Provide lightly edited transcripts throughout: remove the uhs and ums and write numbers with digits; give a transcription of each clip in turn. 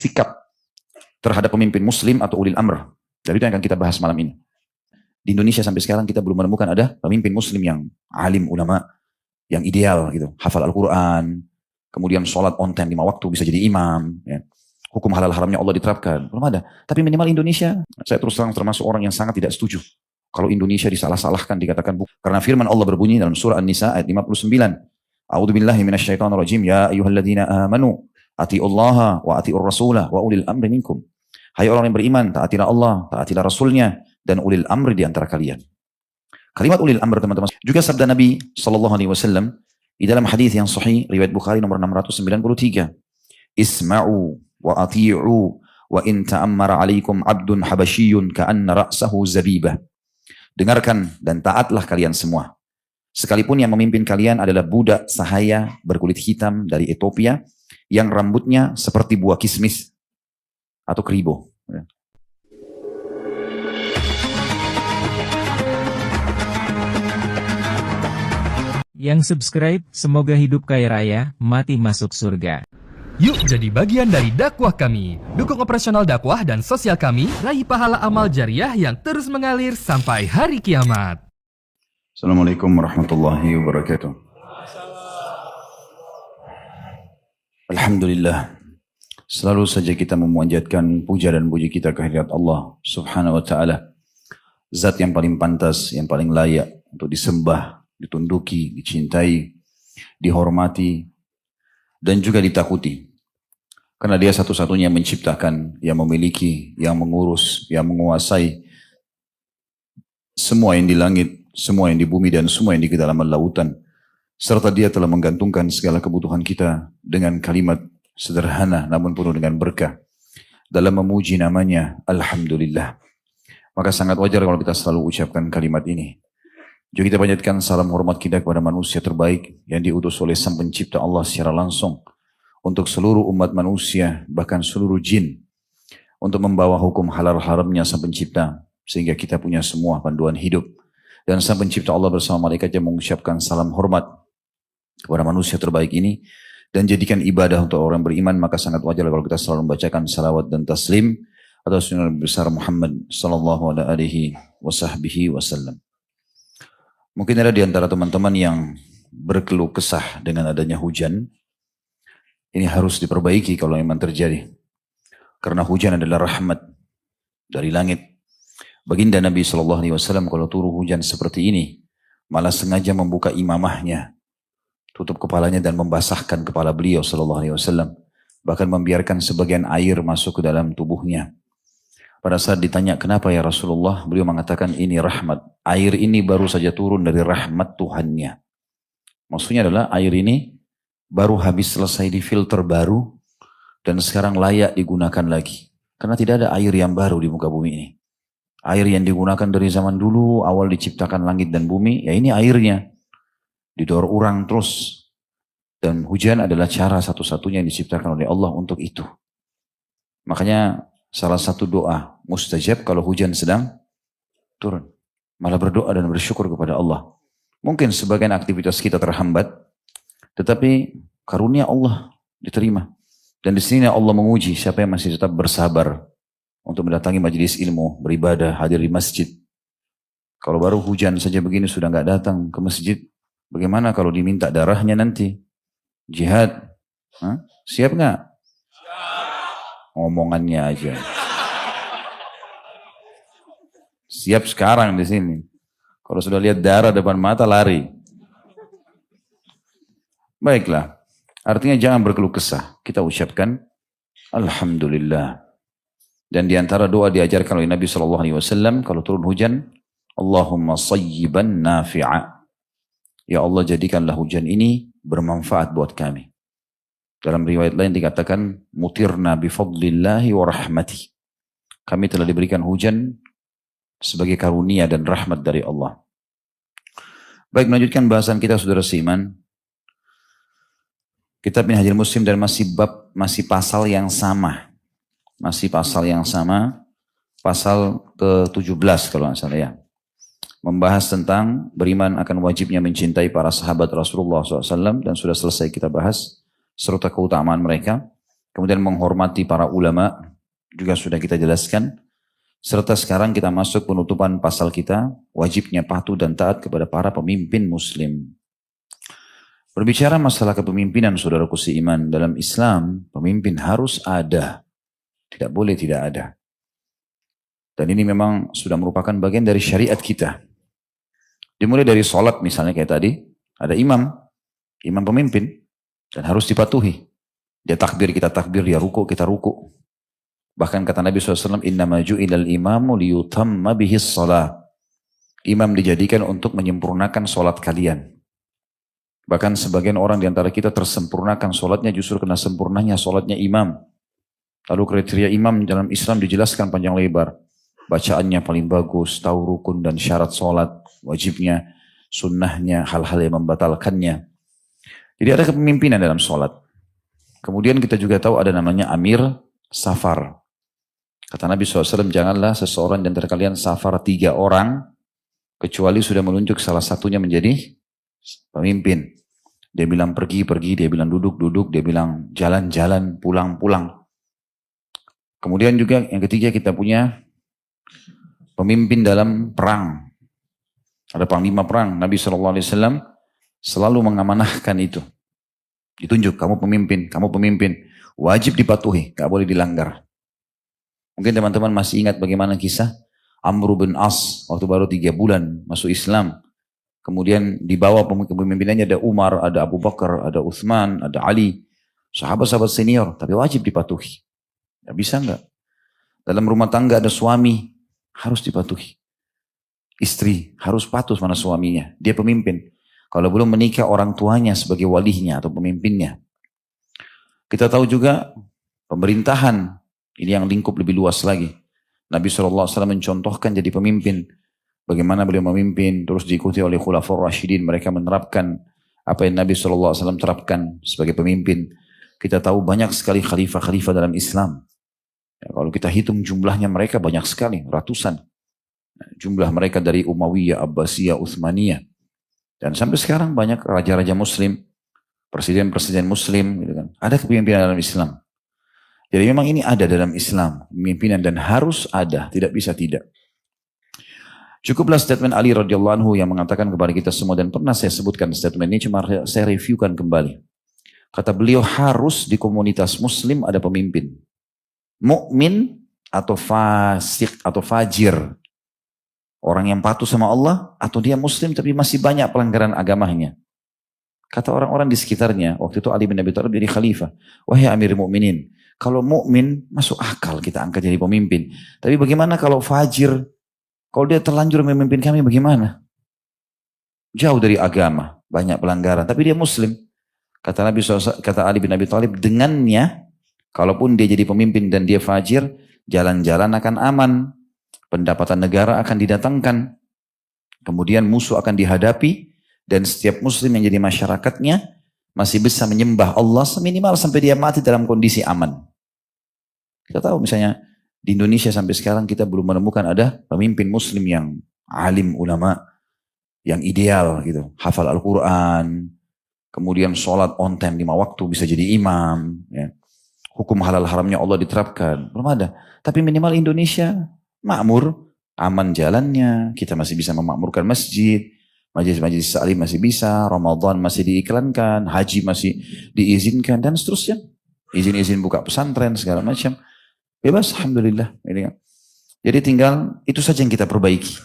sikap terhadap pemimpin muslim atau ulil amr. Dan itu yang akan kita bahas malam ini. Di Indonesia sampai sekarang kita belum menemukan ada pemimpin muslim yang alim, ulama, yang ideal gitu. Hafal Al-Quran, kemudian sholat on time 5 waktu, bisa jadi imam. Ya. Hukum halal haramnya Allah diterapkan. Belum ada. Tapi minimal Indonesia, saya terus terang termasuk orang yang sangat tidak setuju. Kalau Indonesia disalah-salahkan, dikatakan bukan. Karena firman Allah berbunyi dalam surah An-Nisa ayat 59. A'udzubillahi minasyaitonirrajim. Ya ayyuhalladzina amanu atiullaha wa atiur rasulah wa ulil amri minkum. Hai orang yang beriman, taatilah Allah, taatilah Rasulnya, dan ulil amri di antara kalian. Kalimat ulil amr teman-teman. Juga sabda Nabi SAW di dalam hadis yang sahih, riwayat Bukhari nomor 693. Isma'u wa ati'u wa in ta'ammara alaikum abdun habasyiyun ka'anna ra'sahu zabibah. Dengarkan dan taatlah kalian semua. Sekalipun yang memimpin kalian adalah budak sahaya berkulit hitam dari Ethiopia yang rambutnya seperti buah kismis atau keribo. Yang subscribe, semoga hidup kaya raya, mati masuk surga. Yuk jadi bagian dari dakwah kami. Dukung operasional dakwah dan sosial kami, raih pahala amal jariah yang terus mengalir sampai hari kiamat. Assalamualaikum warahmatullahi wabarakatuh. Alhamdulillah. Selalu saja kita memanjatkan puja dan puji kita kehadirat Allah Subhanahu wa ta'ala. Zat yang paling pantas, yang paling layak untuk disembah, ditunduki, dicintai, dihormati, dan juga ditakuti. Karena dia satu-satunya yang menciptakan, yang memiliki, yang mengurus, yang menguasai semua yang di langit, semua yang di bumi, dan semua yang di kedalaman lautan. Serta dia telah menggantungkan segala kebutuhan kita dengan kalimat sederhana namun penuh dengan berkah dalam memuji namanya Alhamdulillah. Maka sangat wajar kalau kita selalu ucapkan kalimat ini. Juga kita panjatkan salam hormat kita kepada manusia terbaik yang diutus oleh Sang Pencipta Allah secara langsung untuk seluruh umat manusia, bahkan seluruh jin, untuk membawa hukum halal haramnya Sang Pencipta sehingga kita punya semua panduan hidup. Dan Sang Pencipta Allah bersama malaikatnya mengucapkan salam hormat kepada manusia terbaik ini dan jadikan ibadah untuk orang beriman. Maka sangat wajar kalau kita selalu membacakan salawat dan taslim atas Nabi besar Muhammad sallallahu alaihi wasallam. Mungkin ada di antara teman-teman yang berkeluh kesah dengan adanya hujan. Ini harus diperbaiki kalau memang terjadi. Karena hujan adalah rahmat dari langit. Baginda Nabi SAW kalau turun hujan seperti ini, malah sengaja membuka imamahnya, tutup kepalanya dan membasahkan kepala beliau SAW. Bahkan membiarkan sebagian air masuk ke dalam tubuhnya. Pada saat ditanya kenapa ya Rasulullah, beliau mengatakan ini rahmat. Air ini baru saja turun dari rahmat Tuhannya. Maksudnya adalah air ini baru habis selesai difilter baru dan sekarang layak digunakan lagi. Karena tidak ada air yang baru di muka bumi ini. Air yang digunakan dari zaman dulu, awal diciptakan langit dan bumi, ya ini airnya. Didaur ulang terus. Dan hujan adalah cara satu-satunya yang diciptakan oleh Allah untuk itu. Makanya salah satu doa mustajab kalau hujan sedang turun. Malah berdoa dan bersyukur kepada Allah. Mungkin sebagian aktivitas kita terhambat, tetapi karunia Allah diterima. Dan di sini Allah menguji siapa yang masih tetap bersabar untuk mendatangi majelis ilmu, beribadah, hadir di masjid. Kalau baru hujan saja begini sudah nggak datang ke masjid, bagaimana kalau diminta darahnya nanti? Jihad. Hah? Siap nggak? Ngomongannya aja. Siap sekarang di sini. Kalau sudah lihat darah depan mata lari. Baiklah. Artinya jangan berkeluh kesah. Kita ucapkan Alhamdulillah. Dan di antara doa diajarkan oleh Nabi SAW kalau turun hujan, Allahumma sayyiban nafi'a. Ya Allah jadikanlah hujan ini bermanfaat buat kami. Dalam riwayat lain dikatakan mutirna bifadlillahi wa rahmatih. Kami telah diberikan hujan sebagai karunia dan rahmat dari Allah. Baik, melanjutkan bahasan kita saudara seiman. Kitab Minhajul Muslim dan masih pasal yang sama. Masih pasal yang sama, pasal ke-17 kalau nggak salah ya. Membahas tentang beriman akan wajibnya mencintai para sahabat Rasulullah SAW dan sudah selesai kita bahas serta keutamaan mereka. kemudian menghormati para ulama, juga sudah kita jelaskan. Serta sekarang kita masuk penutupan pasal kita, wajibnya patuh dan taat kepada para pemimpin muslim. Berbicara masalah kepemimpinan saudaraku seiman, dalam Islam pemimpin harus ada, tidak boleh tidak ada. Dan ini memang sudah merupakan bagian dari syariat kita. Dimulai dari sholat misalnya kayak tadi, ada imam pemimpin, dan harus dipatuhi. Dia takbir, kita takbir, dia ruku, kita ruku. Bahkan kata Nabi SAW, innama ju'ilal imamu liyutamma bihis sholat. Imam dijadikan untuk menyempurnakan sholat kalian. Bahkan sebagian orang di antara kita tersempurnakan sholatnya justru karena sempurnanya sholatnya imam. Lalu kriteria imam dalam Islam dijelaskan panjang lebar. Bacaannya paling bagus, tahu rukun dan syarat sholat, wajibnya, sunnahnya, hal-hal yang membatalkannya. Jadi ada kepemimpinan dalam sholat. Kemudian kita juga tahu ada namanya amir safar. Kata Nabi SAW, janganlah seseorang di antara kalian safar 3 orang, kecuali sudah menunjuk salah satunya menjadi pemimpin. Dia bilang pergi, dia bilang duduk, dia bilang jalan, pulang. Kemudian juga yang ketiga kita punya pemimpin dalam perang. Ada panglima perang. Nabi SAW selalu mengamanahkan itu. Ditunjuk, kamu pemimpin. Wajib dipatuhi, gak boleh dilanggar. Mungkin teman-teman masih ingat bagaimana kisah Amr bin As waktu baru 3 bulan masuk Islam. Kemudian di bawah kepemimpinannya ada Umar, ada Abu Bakar, ada Uthman, ada Ali. Sahabat-sahabat senior, tapi wajib dipatuhi. Gak bisa enggak? Dalam rumah tangga ada suami, harus dipatuhi. Istri harus patuh mana suaminya. Dia pemimpin. Kalau belum menikah orang tuanya sebagai walinya atau pemimpinnya. Kita tahu juga pemerintahan. Ini yang lingkup lebih luas lagi. Nabi SAW mencontohkan jadi pemimpin. Bagaimana beliau memimpin, terus diikuti oleh Khulafaur Rasyidin. Mereka menerapkan apa yang Nabi SAW terapkan sebagai pemimpin. Kita tahu banyak sekali khalifah-khalifah dalam Islam. Ya, kalau kita hitung jumlahnya mereka banyak sekali, ratusan. Jumlah mereka dari Umayyah, Abbasiyah, Utsmaniyah. Dan sampai sekarang banyak raja-raja muslim, presiden-presiden muslim. Gitu kan. Ada kepemimpinan dalam Islam. Jadi memang ini ada dalam Islam, pemimpinan dan harus ada, tidak bisa tidak. Cukuplah statement Ali radhiyallahu anhu yang mengatakan kepada kita semua, dan pernah saya sebutkan statement ini, cuma saya reviewkan kembali. Kata beliau, harus di komunitas muslim ada pemimpin. Mukmin atau fasik atau fajir. Orang yang patuh sama Allah atau dia muslim tapi masih banyak pelanggaran agamanya. Kata orang-orang di sekitarnya, waktu itu Ali bin Abi Thalib jadi khalifah. Wahai Amir Mukminin, kalau mukmin masuk akal kita angkat jadi pemimpin. Tapi bagaimana kalau fajir? Kalau dia terlanjur memimpin kami bagaimana? Jauh dari agama, banyak pelanggaran. Tapi dia muslim. Kata Nabi SAW, kata Ali bin Abi Thalib, dengannya, kalaupun dia jadi pemimpin dan dia fajir, jalan-jalan akan aman. Pendapatan negara akan didatangkan. Kemudian musuh akan dihadapi. Dan setiap muslim yang jadi masyarakatnya masih bisa menyembah Allah seminimal sampai dia mati dalam kondisi aman. Kita tahu misalnya di Indonesia sampai sekarang kita belum menemukan ada pemimpin muslim yang alim ulama, yang ideal gitu. Hafal Al-Quran, kemudian sholat on time 5 waktu bisa jadi imam. Ya. Hukum halal haramnya Allah diterapkan. Belum ada. Tapi minimal Indonesia makmur, aman jalannya, kita masih bisa memakmurkan masjid. Majelis-majelis salim masih bisa, Ramadan masih diiklankan, haji masih diizinkan, dan seterusnya. Izin-izin buka pesantren, segala macam. Bebas, alhamdulillah. Jadi tinggal, itu saja yang kita perbaiki.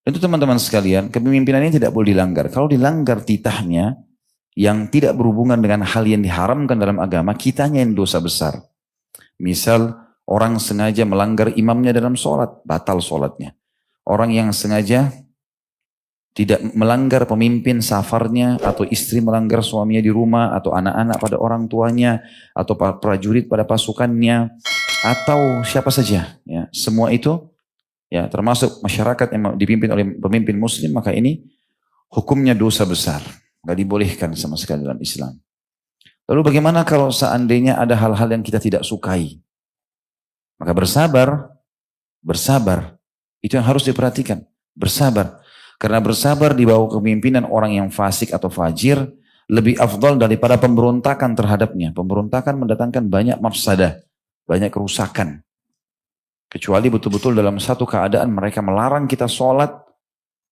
Tentu teman-teman sekalian, kepemimpinan ini tidak boleh dilanggar. Kalau dilanggar titahnya, yang tidak berhubungan dengan hal yang diharamkan dalam agama, kitanya yang dosa besar. Misal, orang sengaja melanggar imamnya dalam sholat, batal sholatnya. Orang yang sengaja tidak melanggar pemimpin safarnya, atau istri melanggar suaminya di rumah, atau anak-anak pada orang tuanya, atau prajurit pada pasukannya, atau siapa saja. Ya, semua itu, ya termasuk masyarakat yang dipimpin oleh pemimpin muslim, maka ini hukumnya dosa besar. Gak dibolehkan sama sekali dalam Islam. Lalu bagaimana kalau seandainya ada hal-hal yang kita tidak sukai? Maka bersabar. Itu yang harus diperhatikan. Bersabar. Karena bersabar di bawah kepemimpinan orang yang fasik atau fajir, lebih afdal daripada pemberontakan terhadapnya. Pemberontakan mendatangkan banyak mafsadah, banyak kerusakan. Kecuali betul-betul dalam satu keadaan mereka melarang kita sholat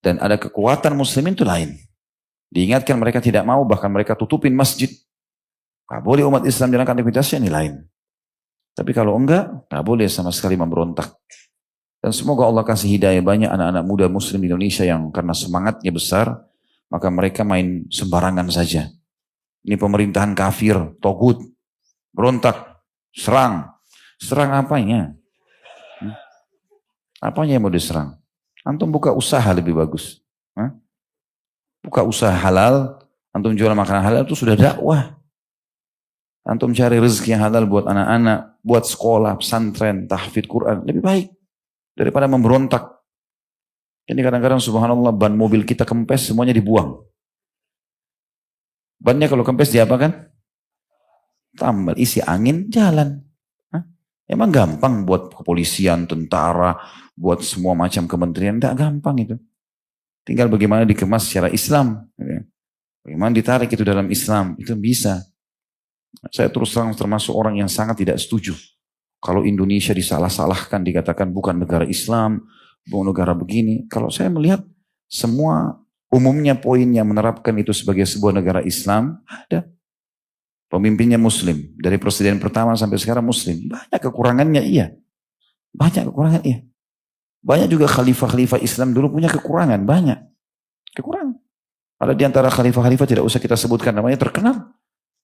dan ada kekuatan muslimin itu lain. Diingatkan mereka tidak mau, bahkan mereka tutupin masjid. Gak boleh umat Islam jalankan aktivitasnya, ini lain. Tapi kalau enggak, gak boleh sama sekali memberontak. Dan semoga Allah kasih hidayah banyak anak-anak muda muslim di Indonesia yang karena semangatnya besar, maka mereka main sembarangan saja. Ini pemerintahan kafir, togut, berontak, serang. Serang apanya? Apanya yang mau diserang? Antum buka usaha lebih bagus. Buka usaha halal, antum jual makanan halal itu sudah dakwah. Antum cari rezeki yang halal buat anak-anak, buat sekolah, pesantren, tahfidz Quran, lebih baik daripada memberontak. Jadi kadang-kadang subhanallah ban mobil kita kempes semuanya dibuang. Bannya kalau kempes diapakan? Tambal, isi angin, jalan. Emang gampang buat kepolisian, tentara, buat semua macam kementerian, tidak gampang itu. Tinggal bagaimana dikemas secara Islam. Bagaimana ditarik itu dalam Islam, itu bisa. Saya terus terang termasuk orang yang sangat tidak setuju. Kalau Indonesia disalah-salahkan, dikatakan bukan negara Islam, bukan negara begini. Kalau saya melihat semua umumnya poin yang menerapkan itu sebagai sebuah negara Islam, ada. Pemimpinnya muslim. Dari presiden pertama sampai sekarang muslim. Banyak kekurangannya iya. Banyak kekurangan iya. Banyak juga khalifah-khalifah Islam dulu punya kekurangan. Banyak. Kekurangan. Ada di antara khalifah-khalifah tidak usah kita sebutkan namanya terkenal.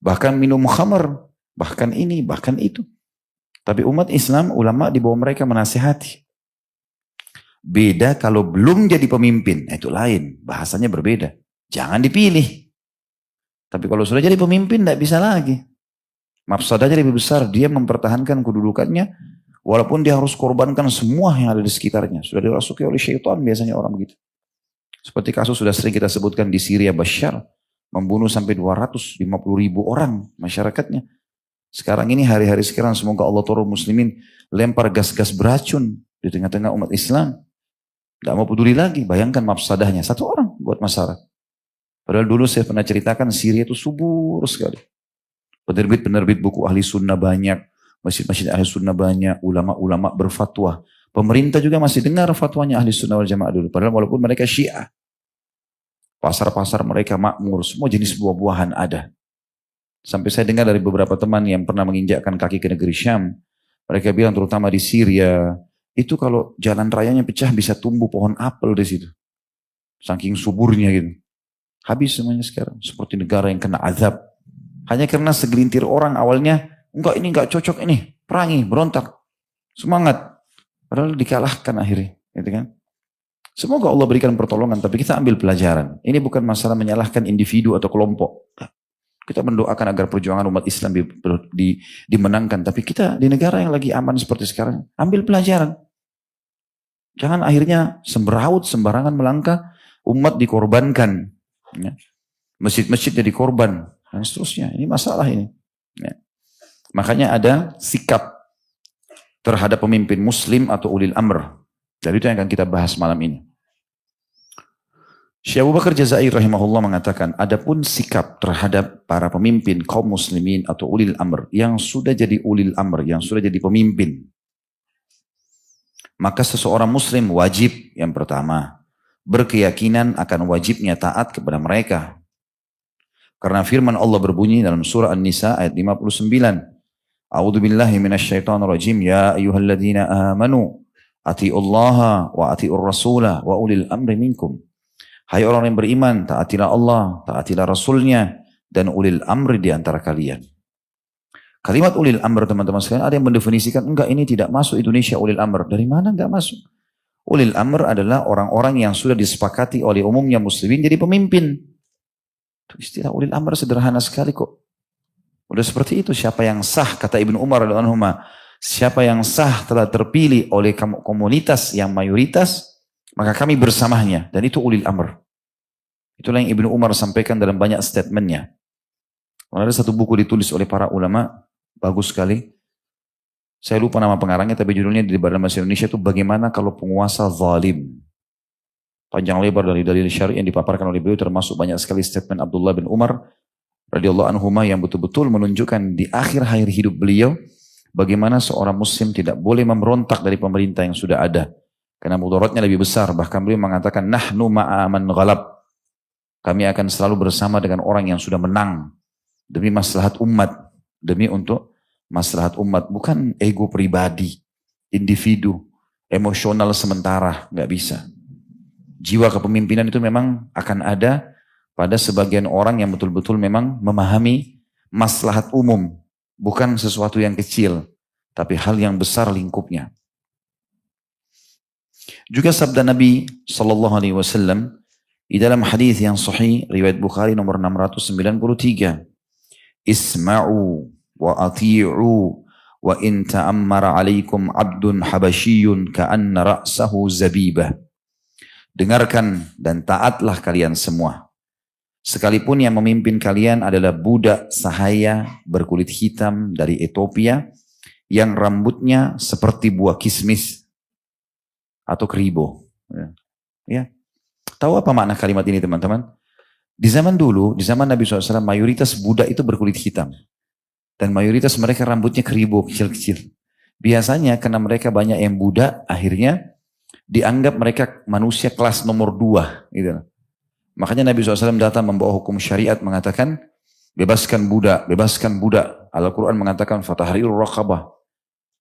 Bahkan minum khamar. Bahkan ini, bahkan itu. Tapi umat Islam, ulama di bawah mereka menasihati. Beda kalau belum jadi pemimpin. Itu lain. Bahasanya berbeda. Jangan dipilih. Tapi kalau sudah jadi pemimpin, tidak bisa lagi. Mafsadahnya lebih besar. Dia mempertahankan kedudukannya, walaupun dia harus korbankan semua yang ada di sekitarnya. Sudah dirasuki oleh syaitan biasanya orang begitu. Seperti kasus sudah sering kita sebutkan di Syria, Bashar. Membunuh sampai 250.000 orang masyarakatnya. Sekarang ini hari-hari sekarang semoga Allah turun muslimin lempar gas-gas beracun di tengah-tengah umat Islam. Tidak mau peduli lagi. Bayangkan mafsadahnya. Satu orang buat masyarakat. Padahal dulu saya pernah ceritakan Syria itu subur sekali. Penerbit-penerbit buku ahli sunnah banyak. Masjid-masjid ahli sunnah banyak. Ulama-ulama berfatwa. Pemerintah juga masih dengar fatwanya ahli sunnah wal jamaah dulu. Padahal walaupun mereka syiah. Pasar-pasar mereka makmur. Semua jenis buah-buahan ada. Sampai saya dengar dari beberapa teman yang pernah menginjakkan kaki ke negeri Syam. Mereka bilang terutama di Syria. Itu kalau jalan rayanya pecah bisa tumbuh pohon apel di situ. Saking suburnya gitu. Habis semuanya sekarang. Seperti negara yang kena azab. Hanya karena segelintir orang awalnya. Enggak, ini enggak cocok ini. Perangi, berontak. Semangat. Padahal dikalahkan akhirnya. Gitu kan? Semoga Allah berikan pertolongan. Tapi kita ambil pelajaran. Ini bukan masalah menyalahkan individu atau kelompok. Kita mendoakan agar perjuangan umat Islam dimenangkan. Tapi kita di negara yang lagi aman seperti sekarang. Ambil pelajaran. Jangan akhirnya semberawut, sembarangan melangkah. Umat dikorbankan. Ya. Masjid-masjid jadi korban dan seterusnya. Ini masalah ini. Ya. Makanya ada sikap terhadap pemimpin muslim atau ulil amr. Jadi itu yang akan kita bahas malam ini. Syekh Abu Bakar Jazair rahimahullah mengatakan, adapun sikap terhadap para pemimpin kaum muslimin atau ulil amr yang sudah jadi ulil amr, yang sudah jadi pemimpin, maka seseorang muslim wajib yang pertama berkeyakinan akan wajibnya taat kepada mereka. Karena firman Allah berbunyi dalam surah An-Nisa ayat 59. A'udzu billahi minasyaitonir rajim. Ya ayyuhalladzina amanu atiullaha wa atiur rasulah wa ulil amri minkum. Hai orang yang beriman, taatilah Allah, taatilah Rasulnya, dan ulil amri di antara kalian. Kalimat ulil amr teman-teman sekalian, ada yang mendefinisikan, enggak ini tidak masuk Indonesia ulil amr. Dari mana enggak masuk? Ulil amr adalah orang-orang yang sudah disepakati oleh umumnya muslimin jadi pemimpin. Istilah ulil amr sederhana sekali kok. Udah seperti itu, siapa yang sah, kata Ibnu Umar radhiyallahu anhu, siapa yang sah telah terpilih oleh komunitas yang mayoritas, maka kami bersamanya. Dan itu ulil amr. Itulah yang Ibnu Umar sampaikan dalam banyak statementnya. Ada satu buku ditulis oleh para ulama, bagus sekali. Saya lupa nama pengarangnya, tapi judulnya di dalam bahasa Indonesia itu bagaimana kalau penguasa zalim. Panjang lebar dari dalil syar'i yang dipaparkan oleh beliau, termasuk banyak sekali statement Abdullah bin Umar radhiyallahu anhuma yang betul-betul menunjukkan di akhir hidup beliau bagaimana seorang muslim tidak boleh memberontak dari pemerintah yang sudah ada karena mudaratnya lebih besar. Bahkan beliau mengatakan nahnu ma'a man ghalab, kami akan selalu bersama dengan orang yang sudah menang demi maslahat umat, demi untuk maslahat umat, bukan ego pribadi, individu, emosional sementara, nggak bisa. Jiwa kepemimpinan itu memang akan ada pada sebagian orang yang betul-betul memang memahami maslahat umum, bukan sesuatu yang kecil, tapi hal yang besar lingkupnya. Juga sabda Nabi Sallallahu Alaihi Wasallam di dalam hadis yang sahih riwayat Bukhari nomor 693, Isma'u wa ati'u wa in ta'ammara alaikum abdun habasyiyun ka'anna ra'sahu zabibah. Dengarkan dan taatlah kalian semua. Sekalipun yang memimpin kalian adalah budak sahaya berkulit hitam dari Ethiopia yang rambutnya seperti buah kismis atau keribo. Ya. Tahu apa makna kalimat ini teman-teman? Di zaman dulu, di zaman Nabi SAW, mayoritas budak itu berkulit hitam. Dan mayoritas mereka rambutnya keribo, kecil-kecil. Biasanya karena mereka banyak yang budak, akhirnya dianggap mereka manusia kelas nomor 2. Gitu. Makanya Nabi SAW datang membawa hukum syariat mengatakan, bebaskan budak, bebaskan budak. Al-Quran mengatakan, fatahriru raqabah.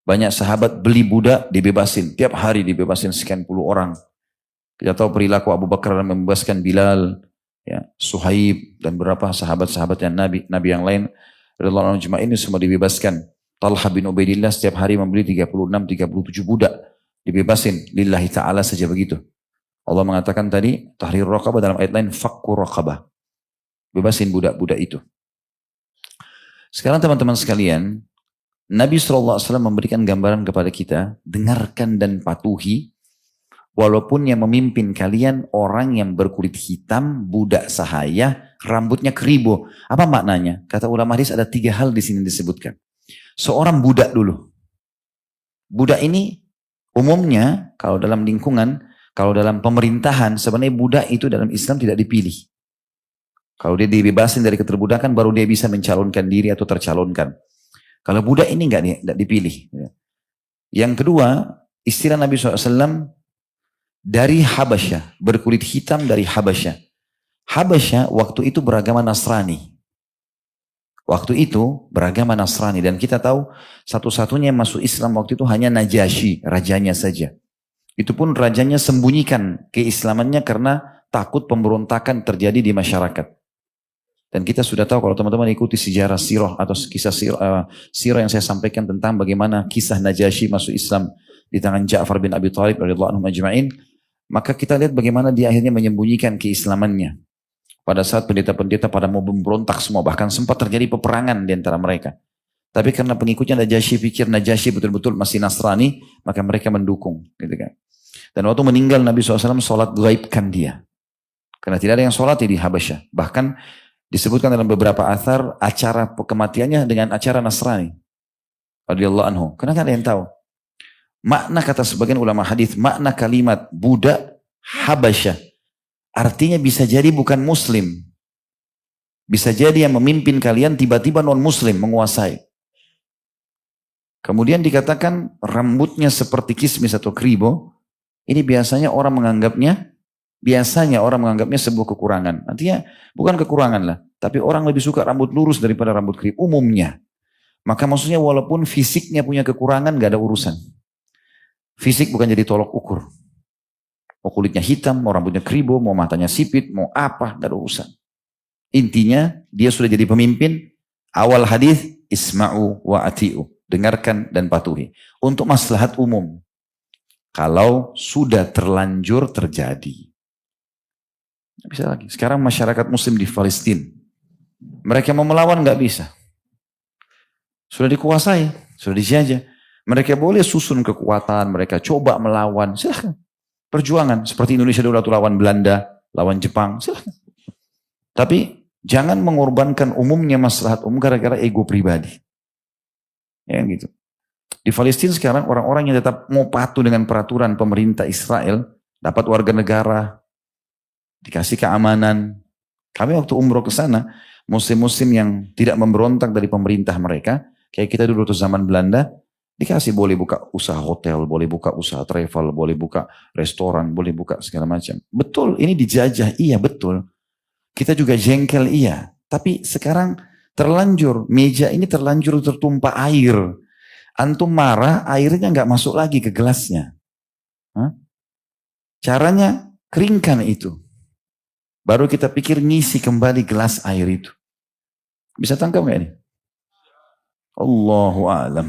Banyak sahabat beli budak, dibebasin. Tiap hari dibebasin sekian puluh orang. Kita tahu perilaku Abu Bakar dalam membebaskan Bilal, ya, Suhaib, dan beberapa sahabat-sahabat yang Nabi yang lain. Radhiyallahu anhum ini semua dibebaskan. Talha bin Ubaidillah setiap hari membeli 36-37 budak. Dibebasin, lillahi ta'ala saja begitu. Allah mengatakan tadi, tahrir raqabah, dalam ayat lain, fakku raqabah. Bebasin budak-budak itu. Sekarang teman-teman sekalian, Nabi SAW memberikan gambaran kepada kita, dengarkan dan patuhi, walaupun yang memimpin kalian orang yang berkulit hitam, budak sahaya, rambutnya keribo. Apa maknanya? Kata ulama hadis ada 3 hal di sini disebutkan. Seorang budak dulu. Budak ini umumnya kalau dalam lingkungan, kalau dalam pemerintahan, sebenarnya budak itu dalam Islam tidak dipilih. Kalau dia dibebasin dari keterbudakan, baru dia bisa mencalonkan diri atau tercalonkan. Kalau budak ini enggak dipilih. Yang kedua, istilah Nabi SAW dari Habasyah, berkulit hitam dari Habasyah. Habasyah waktu itu beragama Nasrani. Waktu itu beragama Nasrani. Dan kita tahu satu-satunya yang masuk Islam waktu itu hanya Najasyi, rajanya saja. Itu pun rajanya sembunyikan keislamannya karena takut pemberontakan terjadi di masyarakat. Dan kita sudah tahu kalau teman-teman ikuti sejarah sirah atau kisah sirah yang saya sampaikan tentang bagaimana kisah Najasyi masuk Islam di tangan Ja'far bin Abi Thalib radhiyallahu anhu ajma'in, maka kita lihat bagaimana dia akhirnya menyembunyikan keislamannya. Pada saat pendeta-pendeta pada mau memberontak semua, bahkan sempat terjadi peperangan di antara mereka. Tapi karena pengikutnya Najasyi pikir Najasyi betul-betul masih Nasrani, maka mereka mendukung. Gitu kan. Dan waktu meninggal Nabi SAW sholat gaibkan dia. Karena tidak ada yang sholat di Habasyah. Bahkan disebutkan dalam beberapa athar acara kematiannya dengan acara Nasrani. Radhiyallahu anhu. Karena tidak ada yang tahu. Makna kata sebagian ulama hadis, makna kalimat budak Habasyah. Artinya bisa jadi bukan muslim. Bisa jadi yang memimpin kalian tiba-tiba non-muslim menguasai. Kemudian dikatakan rambutnya seperti kismis atau keribo. Ini biasanya orang menganggapnya sebuah kekurangan. Artinya bukan kekurangan lah. Tapi orang lebih suka rambut lurus daripada rambut keribo. Umumnya. Maka maksudnya walaupun fisiknya punya kekurangan gak ada urusan. Fisik bukan jadi tolok ukur. Mau kulitnya hitam, mau rambutnya keribo, mau matanya sipit, mau apa, gak ada urusan. Intinya dia sudah jadi pemimpin. Awal hadis isma'u wa ati'u. Dengarkan dan patuhi. Untuk maslahat umum. Kalau sudah terlanjur terjadi. Tidak bisa lagi. Sekarang masyarakat muslim di Palestina. Mereka mau melawan gak bisa. Sudah dikuasai. Sudah dijajah. Mereka boleh susun kekuatan. Mereka coba melawan. Silahkan. Perjuangan. Seperti Indonesia dulu waktu lawan Belanda. Lawan Jepang. Silahkan. Tapi jangan mengorbankan umumnya maslahat umum gara-gara ego pribadi. Ya gitu. Di Palestina sekarang orang-orang yang tetap mau patuh dengan peraturan pemerintah Israel dapat warga negara, dikasih keamanan, Kami waktu umroh ke sana, muslim-muslim yang tidak memberontak dari pemerintah mereka, kayak kita dulu tuh zaman Belanda, dikasih boleh buka usaha hotel, boleh buka usaha travel, boleh buka restoran, boleh buka segala macam. Betul, ini dijajah, iya betul. Kita juga jengkel, iya. Tapi sekarang terlanjur, meja ini terlanjur tertumpah air. Antum marah, airnya nggak masuk lagi ke gelasnya. Hah? Caranya keringkan itu. Baru kita pikir ngisi kembali gelas air itu. Bisa tangkap nggak ini? Allahu a'lam.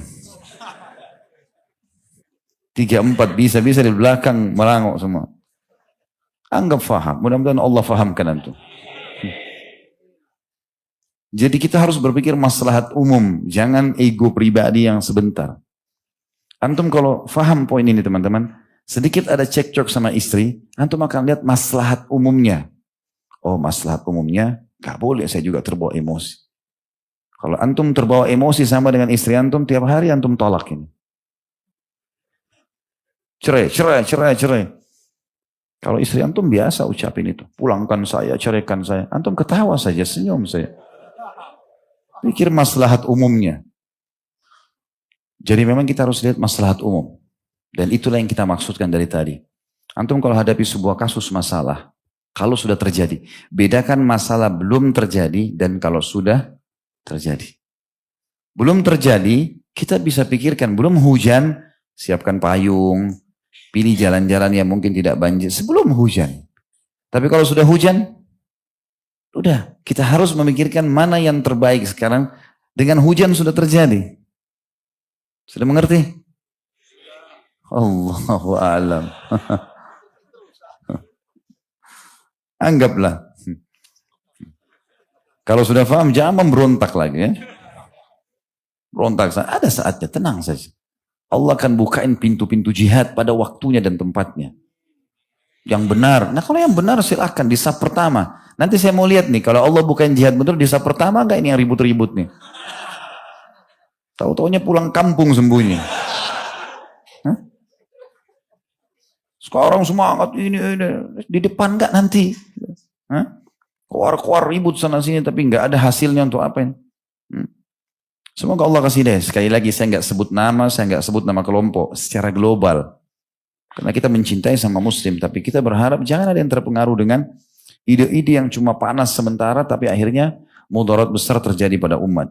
3-4 bisa di belakang merangok semua. Anggap faham. Mudah-mudahan Allah fahamkan antum. Jadi kita harus berpikir maslahat umum. Jangan ego pribadi yang sebentar. Antum kalau faham poin ini teman-teman. Sedikit ada cekcok sama istri. Antum akan lihat maslahat umumnya. Oh maslahat umumnya. Gak boleh saya juga terbawa emosi. Kalau antum terbawa emosi sama dengan istri antum. Tiap hari antum tolak ini. Cerai. Kalau istri antum biasa ucapin itu. Pulangkan saya, ceraikan saya. Antum ketawa saja, senyum saya. Pikir maslahat umumnya. Jadi memang kita harus lihat maslahat umum. Dan itulah yang kita maksudkan dari tadi. Antum kalau hadapi sebuah kasus masalah. Kalau sudah terjadi. Bedakan masalah belum terjadi dan kalau sudah terjadi. Belum terjadi, kita bisa pikirkan. Belum hujan, siapkan payung. Pilih jalan-jalan yang mungkin tidak banjir sebelum hujan. Tapi kalau sudah hujan, udah kita harus memikirkan mana yang terbaik sekarang dengan hujan sudah terjadi. Sudah mengerti? Allahu a'lam. Anggaplah. Kalau sudah paham jangan memberontak lagi ya. Berontak ada saatnya, tenang saja. Allah akan bukain pintu-pintu jihad pada waktunya dan tempatnya. Yang benar. Nah kalau yang benar silahkan di saf pertama. Nanti saya mau lihat nih kalau Allah bukain jihad benar di saf pertama enggak ini yang ribut-ribut nih. Tahu-taunya pulang kampung sembunyi. Hah? Sekarang semangat ini di depan enggak nanti. Hah? Keluar-keluar ribut sana sini tapi enggak ada hasilnya untuk apa ini. Semoga Allah kasih deh. Sekali lagi saya nggak sebut nama, saya nggak sebut nama kelompok secara global. Karena kita mencintai sama muslim, tapi kita berharap jangan ada yang terpengaruh dengan ide-ide yang cuma panas sementara, tapi akhirnya mudarat besar terjadi pada umat.